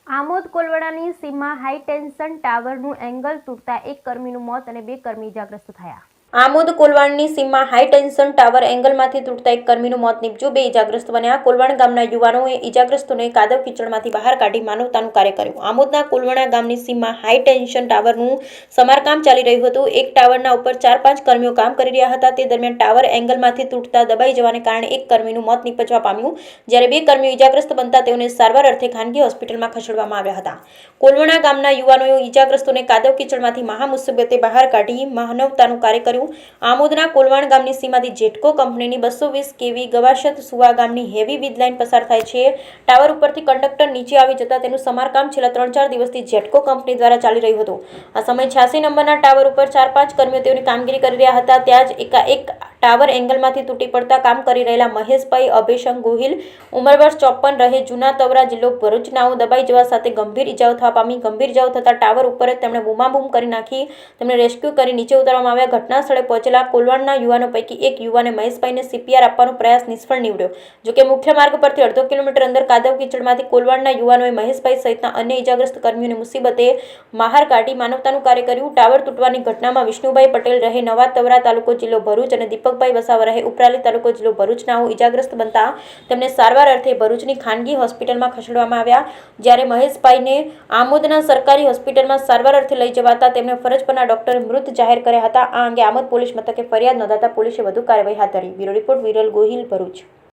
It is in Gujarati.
આમોદ કોલવાડાની સીમમાં હાઈ ટેન્શન ટાવરનું એંગલ તૂટતા એક કર્મીનું મોત અને 2 કર્મી ઇજાગ્રસ્ત થયા. આમોદ કોલવાડની સીમમાં હાઈ ટેન્શન ટાવર એંગલમાંથી તૂટતા એક કર્મીનું મોત નીપજ્યું. 2 ઇજાગ્રસ્ત બન્યા. કોલવાડ ગામના યુવાનોએ ઇજાગ્રસ્તોને કાદવ કીચડમાંથી બહાર કાઢી માનવતાનું કાર્ય કર્યું. આમોદના કોલવાડા ગામની સીમમાં હાઈ ટેન્શન ટાવરનું સમારકામ ચાલી રહ્યું હતું. એક ટાવરના ઉપર 4-5 કર્મીઓ કામ કરી રહ્યા હતા. તે દરમિયાન ટાવર એંગલમાંથી તૂટતા દબાઈ જવાને કારણે એક કર્મીનું મોત નીપજવા પામ્યું, જ્યારે 2 કર્મીઓ ઇજાગ્રસ્ત બનતા તેઓને સારવાર અર્થે ખાનગી હોસ્પિટલમાં ખસેડવામાં આવ્યા હતા. કોલવાડા ગામના યુવાનોએ ઇજાગ્રસ્તોને કાદવ કીચડમાંથી મહા મુસીબતે બહાર કાઢી માનવતાનું કાર્ય કર્યું. આમોદના કોલવાડ ગામની સીમાથી જેટકો કંપનીની 220 kV ગવાશત સુવા ગામની હેવી વીજ લાઇન પસાર થાય છે. ટાવર ઉપરથી કંડક્ટર નીચે આવી જતા તેનું સમારકામ છેલ્લા 3-4 દિવસથી જેટકો કંપની દ્વારા ચાલી રહ્યું હતું. આ સમયે 86 નંબરના ટાવર ઉપર 4-5 કર્મીઓ તેઓની કામગીરી કરી રહ્યા હતા. ત્યાં જ એકાએક ટાવર એંગલમાંથી તૂટી પડતા કામ કરી રહેલા મહેશભાઈ અભેશંગ ગોહિલ, ઉંમર વર્ષ 54, રહે જૂના તવરા, જિલ્લો ભરૂચ, નાઓ દબાઈ જવા સાથે ગંભીર ઇજાઓ થવા પામી. ગંભીર ઇજાઓ થતાં ટાવર ઉપર જ તેમણે બૂમાબૂમ કરી નાખી તેમને રેસ્ક્યુ કરી નીચે ઉતારવામાં આવ્યા. ઘટના સ્થળે પહોંચેલા કોલવાડના યુવાનો પૈકી એક યુવાને મહેશભાઈને CPR આપવાનો પ્રયાસ નિષ્ફળ નીવડ્યો. જોકે મુખ્ય માર્ગ પરથી અડધો કિલોમીટર અંદર કાદવ કીચડમાંથી કોલવાડના યુવાનોએ મહેશભાઈ સહિતના અન્ય ઇજાગ્રસ્ત કર્મીઓને મુસીબતે બહાર કાઢી માનવતાનું કાર્ય કર્યું. ટાવર તૂટવાની ઘટનામાં વિષ્ણુભાઈ પટેલ, રહે નવા તવરા, તાલુકો જિલ્લો ભરૂચ, અને દીપકભાઈ વસાવા, રહે ઉપરાલી, તાલુકો જિલ્લો ભરૂચના ઇજાગ્રસ્ત બનતા તેમને સારવાર અર્થે ભરૂચની ખાનગી હોસ્પિટલમાં ખસેડવામાં આવ્યા, જ્યારે મહેશભાઈને આમોદના સરકારી હોસ્પિટલમાં સારવાર અર્થે લઈ જવાતા તેમને ફરજ પરના ડોક્ટરે મૃત જાહેર કર્યા હતા. આ અંગે આમોદ પોલીસ મથકે ફરિયાદ નોંધાતા પોલીસે વધુ કાર્યવાહી હાથ ધરી. Bureau report, Viral Gohil, Bharuch.